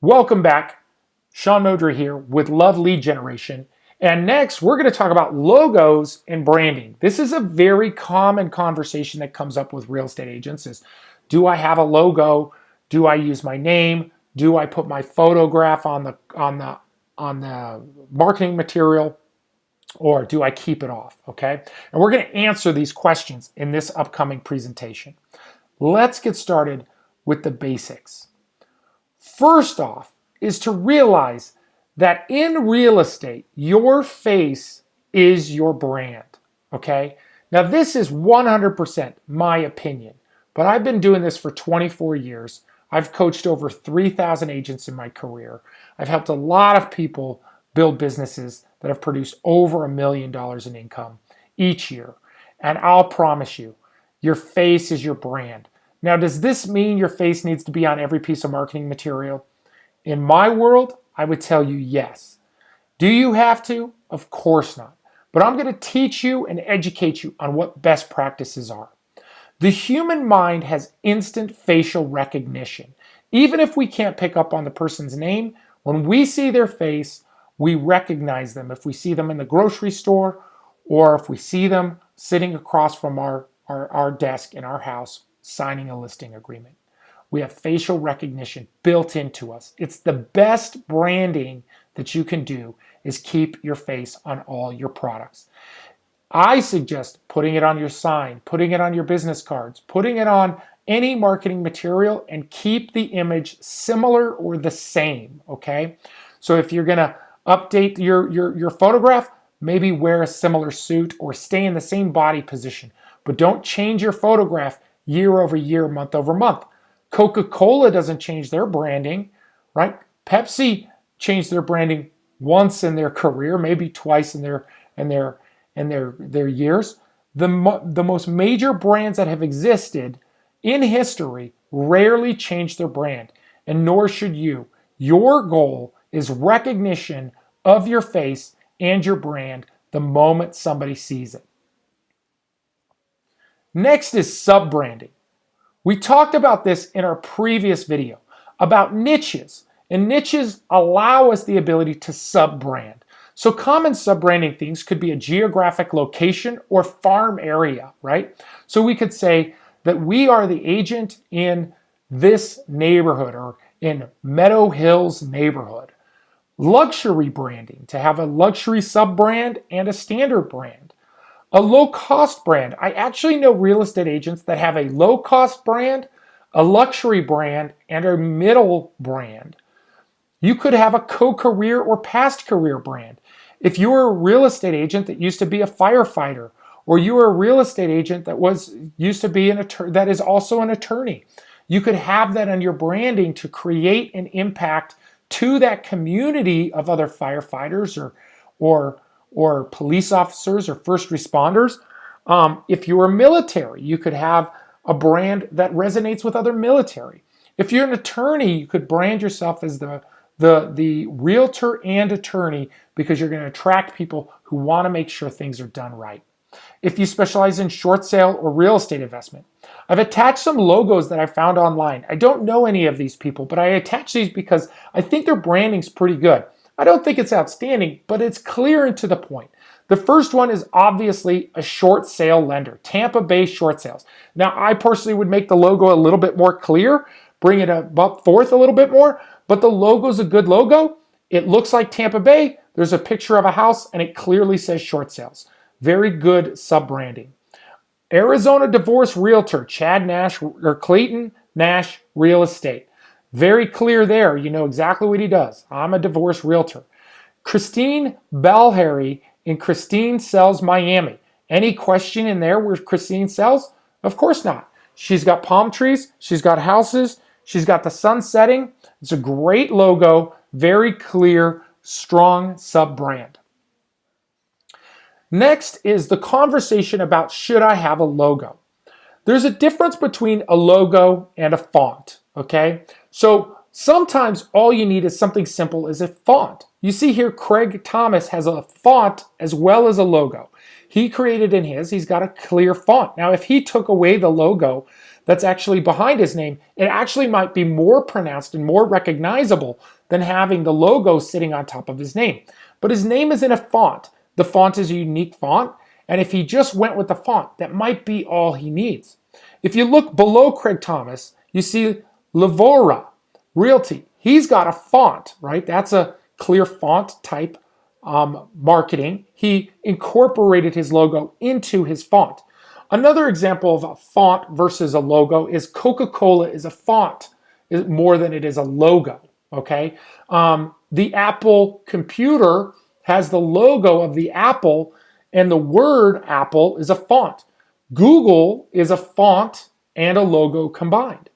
Welcome back. Sean Modry here with Love Lead Generation. And next, we're going to talk about logos and branding. This is a very common conversation that comes up with real estate agents is, do I have a logo? Do I use my name? Do I put my photograph on the marketing material? Or do I keep it off? Okay. And we're going to answer these questions in this upcoming presentation. Let's get started with the basics. First off, is to realize that in real estate, your face is your brand, okay? Now, this is 100% my opinion, but I've been doing this for 24 years. I've coached over 3,000 agents in my career. I've helped a lot of people build businesses that have produced over $1 million in income each year. And I'll promise you, your face is your brand. Now, does this mean your face needs to be on every piece of marketing material? In my world, I would tell you yes. Do you have to? Of course not. But I'm going to teach you and educate you on what best practices are. The human mind has instant facial recognition. Even if we can't pick up on the person's name, when we see their face, we recognize them. If we see them in the grocery store or if we see them sitting across from our desk in our house signing a listing agreement. We have facial recognition built into us. It's the best branding that you can do is keep your face on all your products. I suggest putting it on your sign, putting it on your business cards, putting it on any marketing material and keep the image similar or the same, okay? So if you're gonna update your photograph, maybe wear a similar suit or stay in the same body position, but don't change your photograph year over year, month over month. Coca-Cola doesn't change their branding, right? Pepsi changed their branding once in their career, maybe twice in their years. The most major brands that have existed in history rarely change their brand, and nor should you. Your goal is recognition of your face and your brand the moment somebody sees it. Next is sub-branding. We talked about this in our previous video about niches, and niches allow us the ability to sub-brand. So common sub-branding things could be a geographic location or farm area, right? So we could say that we are the agent in this neighborhood or in Meadow Hills neighborhood. Luxury branding, to have a luxury sub-brand and a standard brand. A low-cost brand. I actually know real estate agents that have a low-cost brand, a luxury brand, and a middle brand. You could have a co-career or past career brand. If you were a real estate agent that used to be a firefighter, or you were a real estate agent that used to be that is also an attorney, you could have that on your branding to create an impact to that community of other firefighters or police officers or first responders. If you were military, you could have a brand that resonates with other military. If you're an attorney, you could brand yourself as the realtor and attorney because you're going to attract people who want to make sure things are done right. If you specialize in short sale or real estate investment, I've attached some logos that I found online. I don't know any of these people, but I attach these because I think their branding's pretty good. I don't think it's outstanding, but it's clear and to the point. The first one is obviously a short sale lender, Tampa Bay Short Sales. Now, I personally would make the logo a little bit more clear, bring it up forth a little bit more, but the logo's a good logo. It looks like Tampa Bay. There's a picture of a house, and it clearly says short sales. Very good sub-branding. Arizona Divorce Realtor, Chad Nash or Clayton Nash Real Estate. Very clear there. You know exactly what he does. I'm a divorce realtor. Christine Balhary in Christine Sells Miami. Any question in there where Christine sells? Of course not. She's got palm trees. She's got houses. She's got the sun setting. It's a great logo. Very clear, strong sub-brand. Next is the conversation about should I have a logo? There's a difference between a logo and a font, okay? So sometimes all you need is something simple as a font. You see here Craig Thomas has a font as well as a logo. He created in his, he's got a clear font. Now if he took away the logo, that's actually behind his name, it actually might be more pronounced and more recognizable than having the logo sitting on top of his name. But his name is in a font. The font is a unique font, and if he just went with the font, that might be all he needs. If you look below Craig Thomas, you see Livora Realty. He's got a font, right? That's a clear font type marketing. He incorporated his logo into his font. Another example of a font versus a logo is Coca-Cola is a font more than it is a logo, okay? The Apple computer has the logo of the Apple, and the word Apple is a font. Google is a font and a logo combined.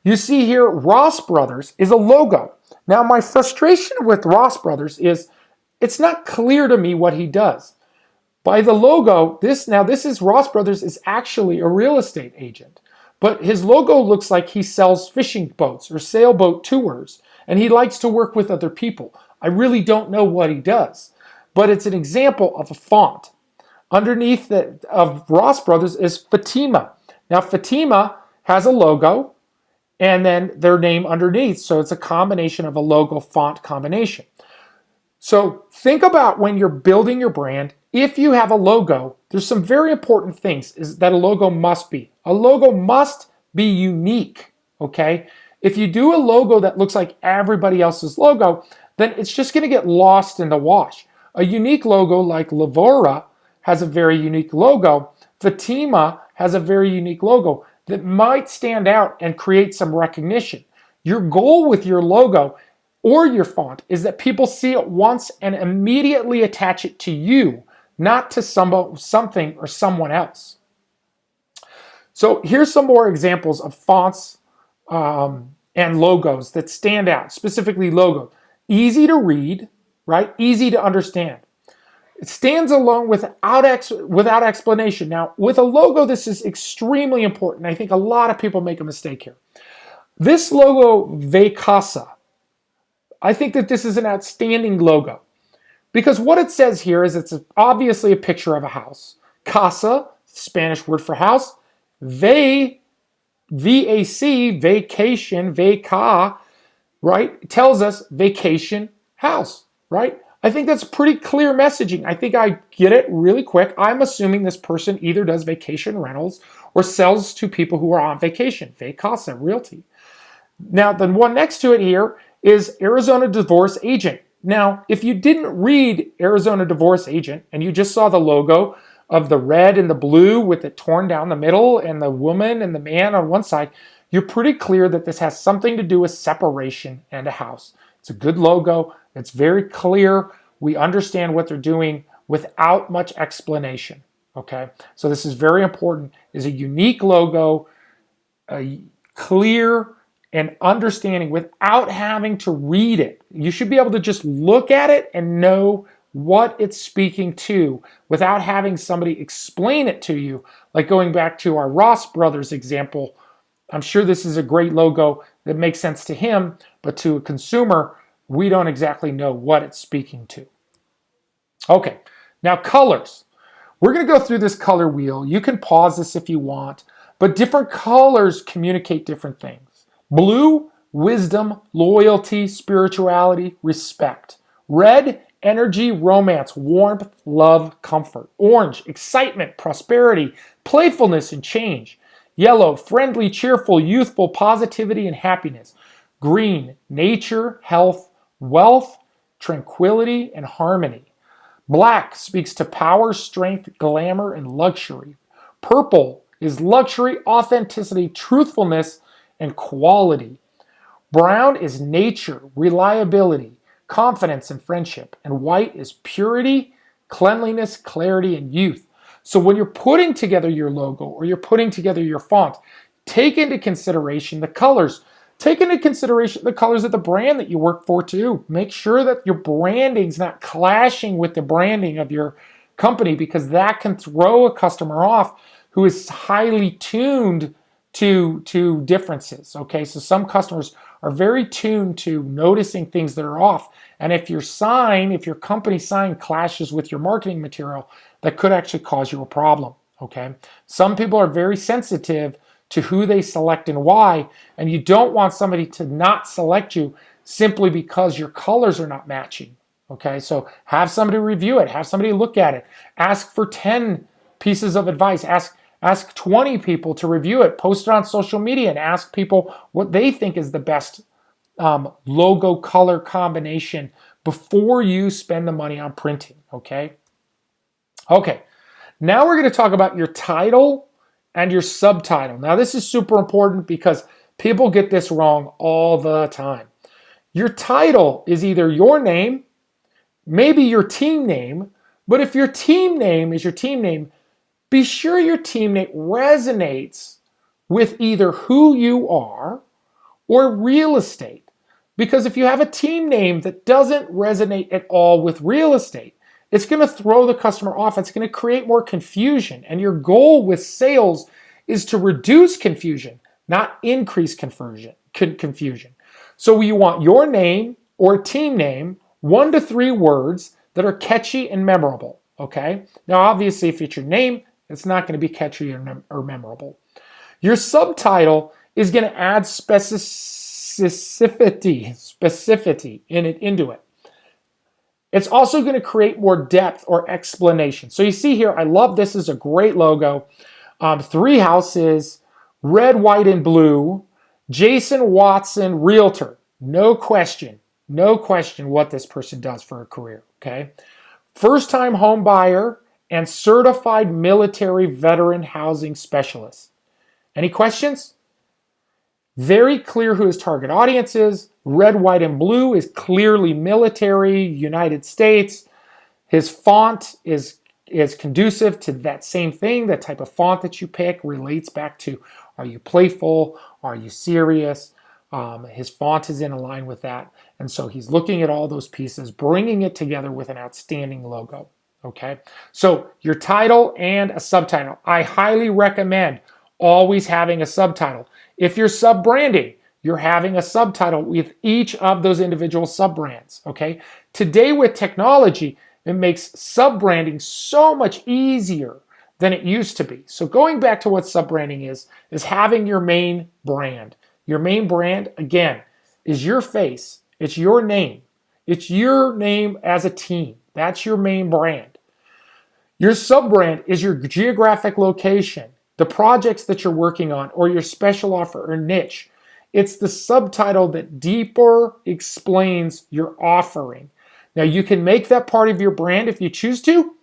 You see here, Ross Brothers is a logo. Now, my frustration with Ross Brothers is it's not clear to me what he does. By the logo, this is Ross Brothers is actually a real estate agent, but his logo looks like he sells fishing boats or sailboat tours, and he likes to work with other people. I really don't know what he does, but it's an example of a font. Underneath of Ross Brothers is Fatima. Now, Fatima has a logo and then their name underneath, so it's a combination of a logo font combination. So think about when you're building your brand. If you have a logo, there's some very important things is that a logo must be. A logo must be unique, okay? If you do a logo that looks like everybody else's logo, then it's just going to get lost in the wash. A unique logo like Livora has a very unique logo. Fatima has a very unique logo that might stand out and create some recognition. Your goal with your logo or your font is that people see it once and immediately attach it to you, not to something or someone else. So here's some more examples of fonts and logos that stand out, specifically logo. Easy to read, right? Easy to understand. It stands alone without explanation. Now, with a logo, this is extremely important. I think a lot of people make a mistake here. This logo, Vacasa, I think that this is an outstanding logo because what it says here is it's obviously a picture of a house. Casa, Spanish word for house. V-A-C, vacation, vaca, right? Tells us vacation house, right? I think that's pretty clear messaging. I think I get it really quick. I'm assuming this person either does vacation rentals or sells to people who are on vacation. Vacasa Realty. Now, the one next to it here is Arizona Divorce Agent. Now, if you didn't read Arizona Divorce Agent and you just saw the logo of the red and the blue with it torn down the middle and the woman and the man on one side, you're pretty clear that this has something to do with separation and a house. It's a good logo. It's very clear. We understand what they're doing without much explanation. Okay, so this is very important. Is a unique logo, a clear and understanding without having to read it. You should be able to just look at it and know what it's speaking to without having somebody explain it to you. Like going back to our Ross Brothers example, I'm sure this is a great logo that makes sense to him, but to a consumer, we don't exactly know what it's speaking to. Okay, now colors. We're going to go through this color wheel. You can pause this if you want, but different colors communicate different things. Blue, wisdom, loyalty, spirituality, respect. Red, energy, romance, warmth, love, comfort. Orange, excitement, prosperity, playfulness, and change. Yellow, friendly, cheerful, youthful, positivity, and happiness. Green, nature, health, wealth, tranquility, and harmony. Black speaks to power, strength, glamour, and luxury. Purple is luxury, authenticity, truthfulness, and quality. Brown is nature, reliability, confidence, and friendship. And white is purity, cleanliness, clarity, and youth. So when you're putting together your logo or you're putting together your font, take into consideration the colors. Take into consideration the colors of the brand that you work for too. Make sure that your branding's not clashing with the branding of your company because that can throw a customer off who is highly tuned to differences. Okay, so some customers are very tuned to noticing things that are off. And if your company sign clashes with your marketing material, that could actually cause you a problem. Okay, some people are very sensitive to who they select and why. And you don't want somebody to not select you simply because your colors are not matching. Okay, so have somebody review it, have somebody look at it, ask for 10 pieces of advice, ask 20 people to review it, post it on social media, and ask people what they think is the best logo color combination before you spend the money on printing. Okay. Now we're going to talk about your title and your subtitle. Now this is super important because people get this wrong all the time. Your title is either your name, maybe your team name, but if your team name is your team name, be sure your team name resonates with either who you are or real estate. Because if you have a team name that doesn't resonate at all with real estate, it's going to throw the customer off. It's going to create more confusion. And your goal with sales is to reduce confusion, not increase confusion. So you want your name or team name, 1 to 3 words that are catchy and memorable. Okay. Now, obviously, if it's your name, it's not going to be catchy or memorable. Your subtitle is going to add specificity into it. It's also going to create more depth or explanation. So you see here, I love this. Is a great logo. 3 houses, red, white, and blue. Jason Watson, realtor. No question what this person does for a career. Okay. First-time home buyer and certified military veteran housing specialist. Any questions? Very clear who his target audience is. Red, white, and blue is clearly military, United States. His font is conducive to that same thing. The type of font that you pick relates back to, are you playful? Are you serious? His font is in line with that. And so he's looking at all those pieces, bringing it together with an outstanding logo. Okay, so your title and a subtitle. I highly recommend always having a subtitle. If you're sub-branding, you're having a subtitle with each of those individual sub-brands. Okay, today with technology, it makes sub-branding so much easier than it used to be. So going back to what sub-branding is having your main brand. Your main brand, again, is your face. It's your name. It's your name as a team. That's your main brand. Your sub-brand is your geographic location, the projects that you're working on, or your special offer or niche. It's the subtitle that deeper explains your offering. Now, you can make that part of your brand if you choose to,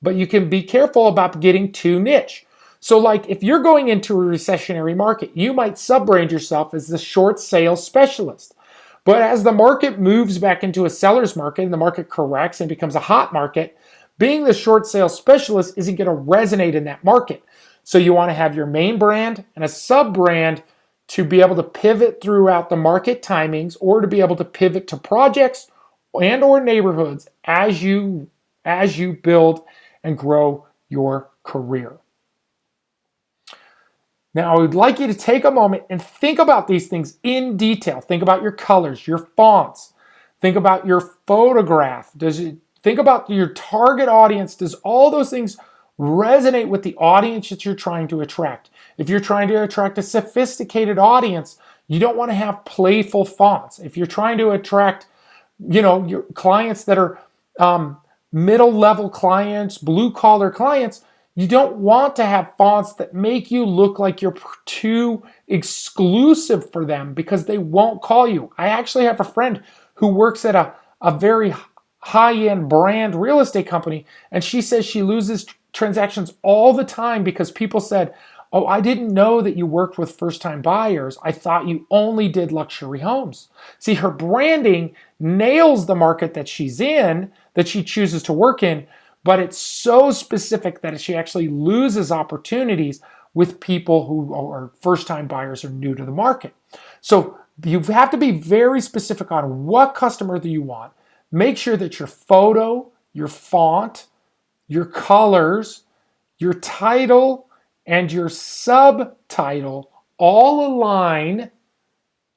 but you can be careful about getting too niche. So like if you're going into a recessionary market, you might sub-brand yourself as the short sales specialist. But as the market moves back into a seller's market and the market corrects and becomes a hot market, being the short sales specialist isn't going to resonate in that market. So you want to have your main brand and a sub-brand to be able to pivot throughout the market timings or to be able to pivot to projects and or neighborhoods as you build and grow your career. Now, I would like you to take a moment and think about these things in detail. Think about your colors, your fonts. Think about your photograph. Think about your target audience. Does all those things resonate with the audience that you're trying to attract? If you're trying to attract a sophisticated audience, you don't want to have playful fonts. If you're trying to attract, your clients that are middle-level clients, blue-collar clients, you don't want to have fonts that make you look like you're too exclusive for them because they won't call you. I actually have a friend who works at a very high-end brand real estate company, and she says she loses transactions all the time because people said, "Oh, I didn't know that you worked with first-time buyers. I thought you only did luxury homes." See, her branding nails the market that she's in, that she chooses to work in, but it's so specific that she actually loses opportunities with people who are first-time buyers or new to the market. So you have to be very specific on what customer do you want. Make sure that your photo, your font, your colors, your title, and your subtitle all align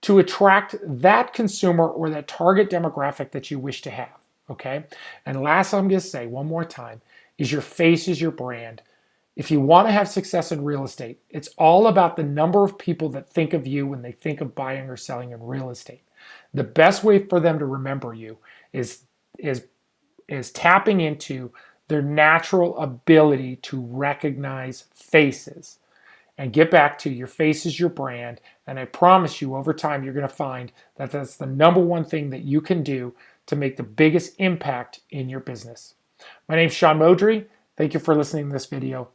to attract that consumer or that target demographic that you wish to have. Okay? And last, I'm going to say one more time, is your face is your brand. If you want to have success in real estate, it's all about the number of people that think of you when they think of buying or selling in real estate. The best way for them to remember you is is is tapping into their natural ability to recognize faces. And get back to your face is your brand. And I promise you, over time, you're going to find that that's the number one thing that you can do to make the biggest impact in your business. My name's Sean Modry. Thank you for listening to this video.